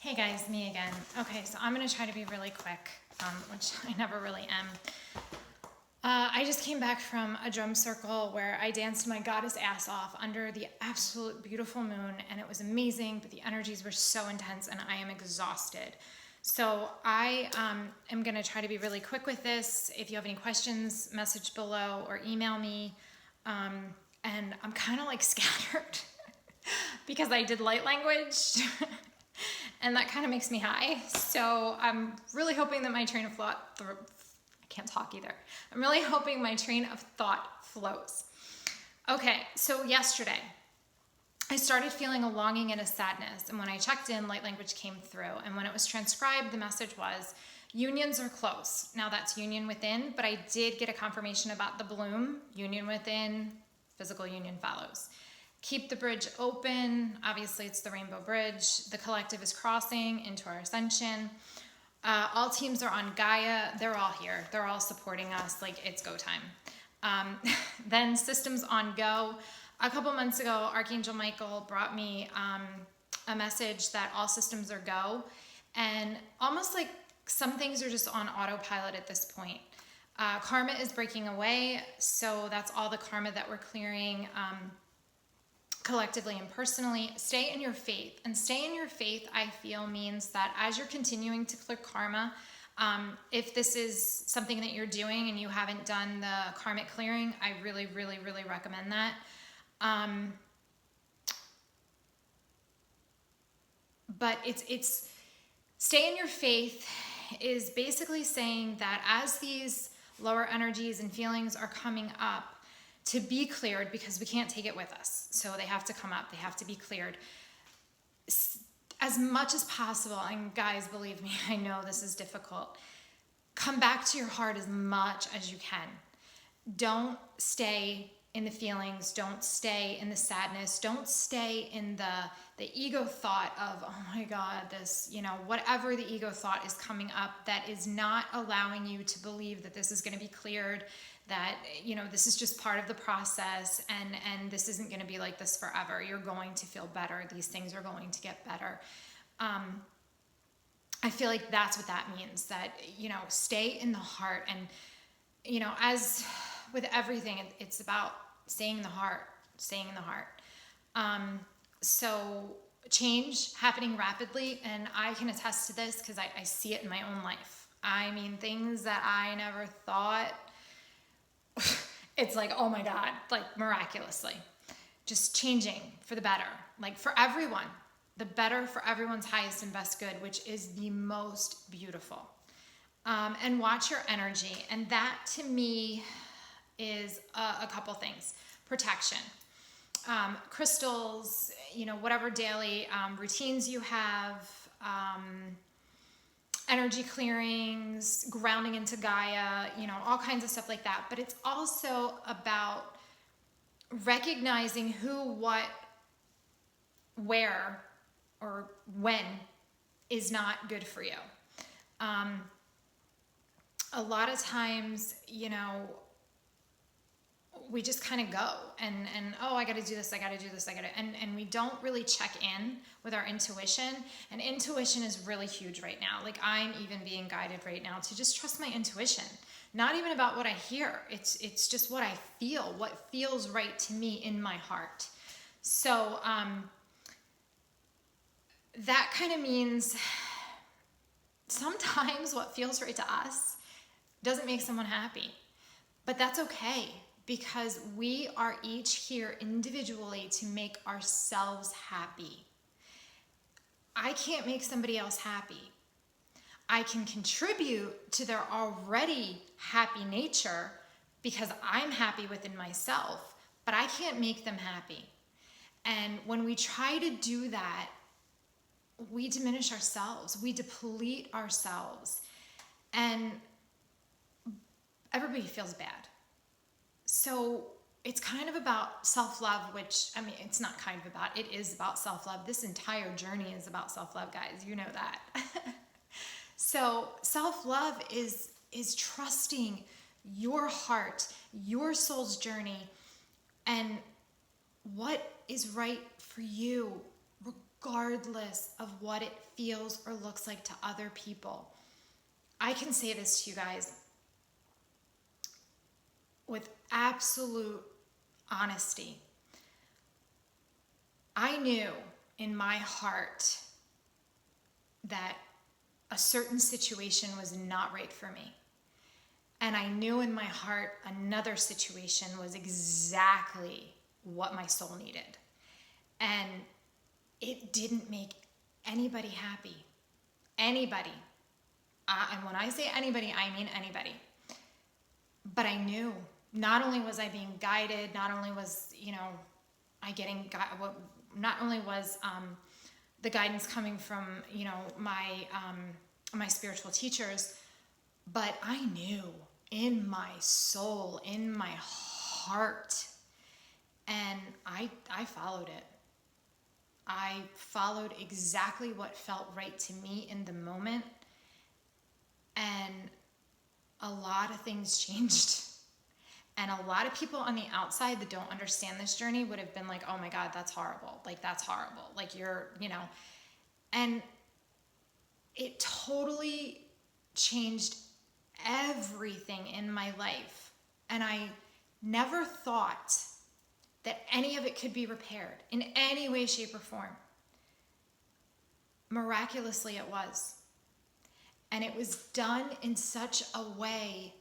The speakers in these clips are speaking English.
Hey guys, me again. Okay, so I'm gonna try to be really quick, which I never really am. I just came back from a drum circle where I danced my goddess ass off under the absolute beautiful moon, and it was amazing, but the energies were so intense and I am exhausted. So I am gonna try to be really quick with this. If you have any questions, message below or email me. And I'm kind of like scattered because I did light language. And that kind of makes me high. So I'm really hoping that my train of thought, I can't talk either. I'm really hoping my train of thought flows. Okay, so yesterday, I started feeling a longing and a sadness. And when I checked in, light language came through. And when it was transcribed, the message was, unions are close. Now that's union within, but I did get a confirmation about the bloom, union within, physical union follows. Keep the bridge open. Obviously, it's the Rainbow Bridge. The collective is crossing into our ascension. All teams are on Gaia. They're all here. They're all supporting us. Like, it's go time. Then systems on go. A couple months ago, Archangel Michael brought me a message that all systems are go. And almost like some things are just on autopilot at this point. Karma is breaking away. So that's all the karma that we're clearing. Collectively and personally, stay in your faith. And stay in your faith, I feel, means that as you're continuing to clear karma, if this is something that you're doing and you haven't done the karmic clearing, I really, really, really recommend that. But it's stay in your faith is basically saying that as these lower energies and feelings are coming up, to be cleared, because we can't take it with us. So they have to come up, they have to be cleared. As much as possible, and guys, believe me, I know this is difficult. Come back to your heart as much as you can. Don't stay in the feelings, don't stay in the sadness, don't stay in the ego thought of, oh my God, this, whatever the ego thought is coming up that is not allowing you to believe that this is gonna be cleared, that, this is just part of the process and this isn't going to be like this forever. You're going to feel better. These things are going to get better. I feel like that's what that means, that, stay in the heart. And, as with everything, it's about staying in the heart, staying in the heart. So change happening rapidly. And I can attest to this because I see it in my own life. I mean, things that I never thought, it's like, oh my God, like miraculously just changing for the better, like for everyone, the better for everyone's highest and best good, which is the most beautiful. And watch your energy. And that to me is a couple things. Protection, crystals, whatever daily routines you have, energy clearings, grounding into Gaia, all kinds of stuff like that. But it's also about recognizing who, what, where, or when is not good for you. A lot of times, we just kind of go and oh, I got to do this, and we don't really check in with our intuition. And intuition is really huge right now. Like, I'm even being guided right now to just trust my intuition. Not even about what I hear. It's just what I feel, what feels right to me in my heart. So that kind of means sometimes what feels right to us doesn't make someone happy, but that's okay. Because we are each here individually to make ourselves happy. I can't make somebody else happy. I can contribute to their already happy nature because I'm happy within myself, but I can't make them happy. And when we try to do that, we diminish ourselves, we deplete ourselves, and everybody feels bad. So it's kind of about self-love, which, it's not kind of about, it is about self-love. This entire journey is about self-love, guys. You know that. So self-love is trusting your heart, your soul's journey, and what is right for you, regardless of what it feels or looks like to other people. I can say this to you guys with absolute honesty. I knew in my heart that a certain situation was not right for me. And I knew in my heart another situation was exactly what my soul needed. And it didn't make anybody happy. Anybody. And when I say anybody, I mean anybody. But I knew not only was I being guided, not only was, not only was the guidance coming from, my spiritual teachers, but I knew in my soul, in my heart, and I followed it. I followed exactly what felt right to me in the moment, and a lot of things changed. And a lot of people on the outside that don't understand this journey would have been like, oh my God, that's horrible. Like, that's horrible. Like, and it totally changed everything in my life. And I never thought that any of it could be repaired in any way, shape, or form. Miraculously, it was. And it was done in such a way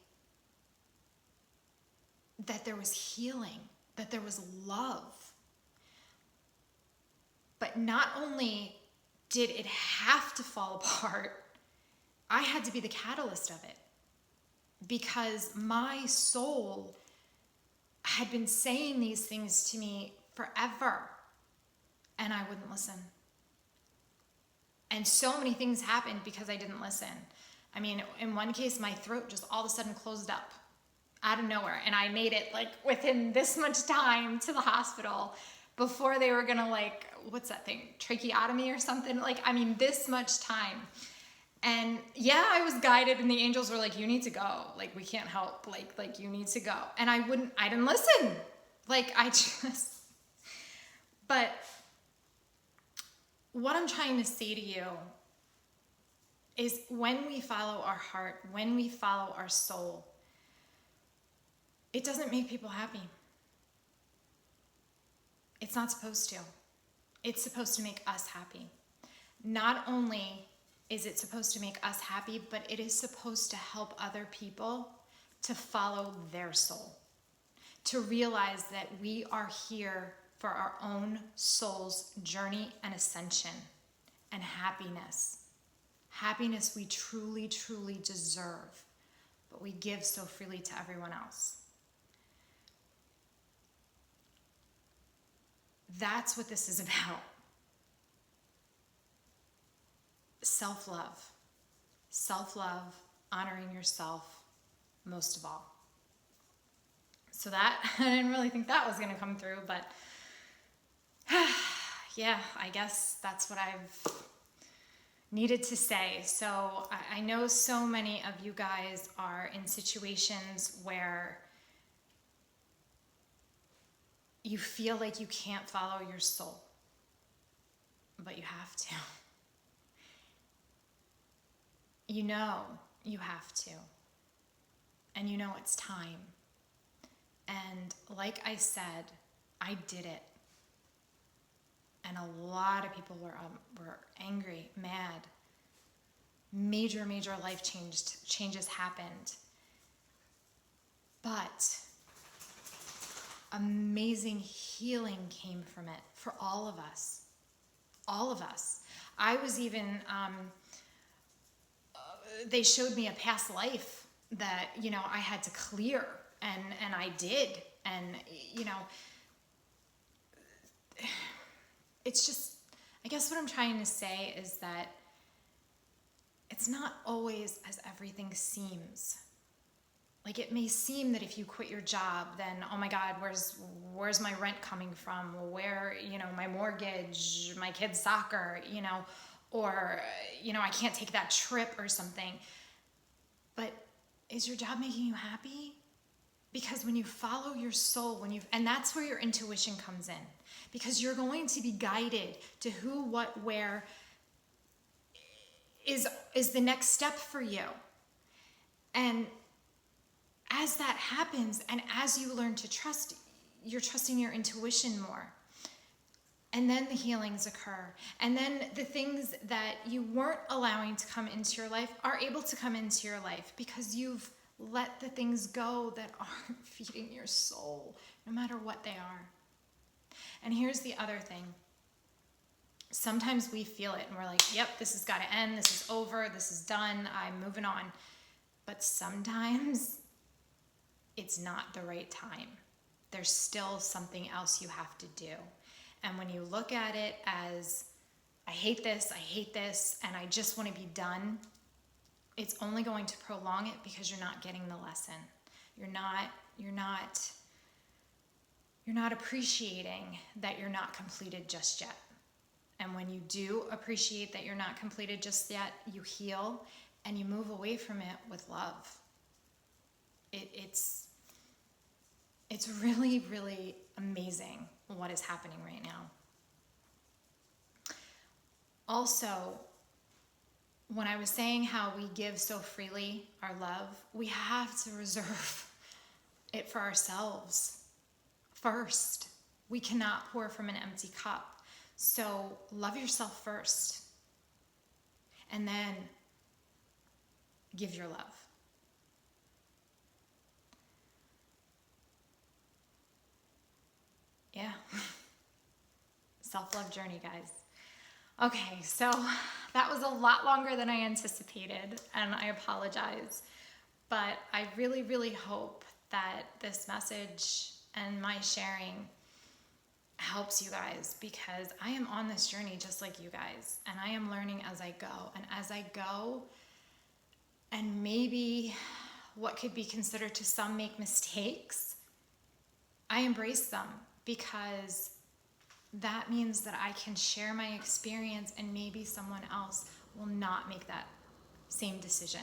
that there was healing, that there was love. But not only did it have to fall apart, I had to be the catalyst of it, because my soul had been saying these things to me forever, and I wouldn't listen. And so many things happened because I didn't listen. I mean, in one case, my throat just all of a sudden closed up out of nowhere, and I made it like within this much time to the hospital before they were gonna, like, what's that thing, tracheotomy or something, like, I mean, this much time. And yeah, I was guided, and the angels were like, you need to go, like, we can't help, like you need to go. And I didn't listen, but what I'm trying to say to you is, when we follow our heart, when we follow our soul, it doesn't make people happy. It's not supposed to. It's supposed to make us happy. Not only is it supposed to make us happy, but it is supposed to help other people to follow their soul, to realize that we are here for our own soul's journey and ascension and happiness. Happiness we truly, truly deserve, but we give so freely to everyone else. That's what this is about. Self-love. Self-love, honoring yourself most of all. So that, I didn't really think that was going to come through, but yeah, I guess that's what I've needed to say. So I know so many of you guys are in situations where you feel like you can't follow your soul, but you have to. You know you have to. And you know it's time. And like I said, I did it. And a lot of people were angry, mad. Major life changes happened. But amazing healing came from it for all of us. All of us. I was even, they showed me a past life that, I had to clear, and I did. And, it's just, I guess what I'm trying to say is that it's not always as everything seems. Like, it may seem that if you quit your job, then, oh my God, where's my rent coming from? Where, my mortgage, my kid's soccer, or, I can't take that trip or something. But is your job making you happy? Because when you follow your soul, and that's where your intuition comes in, because you're going to be guided to who, what, where is the next step for you. And as that happens, and as you learn to trust, you're trusting your intuition more. And then the healings occur. And then the things that you weren't allowing to come into your life are able to come into your life because you've let the things go that aren't feeding your soul, no matter what they are. And here's the other thing. Sometimes we feel it and we're like, yep, this has got to end. This is over. This is done. I'm moving on. But sometimes it's not the right time. There's still something else you have to do. And when you look at it as, I hate this, and I just want to be done, it's only going to prolong it because you're not getting the lesson. You're not appreciating that you're not completed just yet. And when you do appreciate that you're not completed just yet, you heal and you move away from it with love. It's really, really amazing what is happening right now. Also, when I was saying how we give so freely our love, we have to reserve it for ourselves first. We cannot pour from an empty cup. So love yourself first, and then give your love. Yeah. Self-love journey, guys. Okay, so that was a lot longer than I anticipated, and I apologize. But I really, really hope that this message and my sharing helps you guys, because I am on this journey just like you guys, and I am learning as I go. And as I go, and maybe what could be considered to some make mistakes, I embrace them, because that means that I can share my experience and maybe someone else will not make that same decision.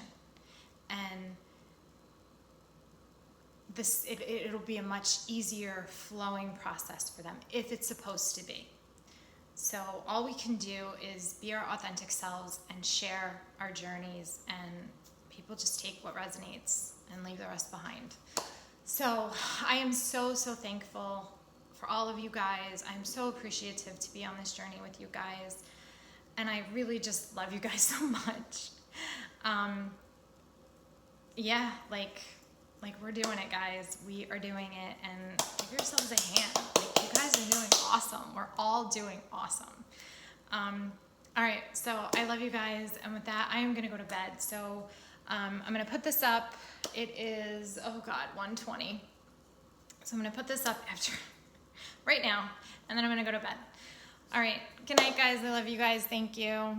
And it'll be a much easier flowing process for them if it's supposed to be. So all we can do is be our authentic selves and share our journeys, and people just take what resonates and leave the rest behind. So I am so, so thankful for all of you guys. I'm so appreciative to be on this journey with you guys. And I really just love you guys so much. Yeah, like we're doing it, guys. We are doing it, and give yourselves a hand. Like, you guys are doing awesome. We're all doing awesome. All right, so I love you guys. And with that, I am going to go to bed. So I'm going to put this up. It is, 1:20. So I'm going to put this up right now, and then I'm going to go to bed. All right. Good night, guys. I love you guys. Thank you.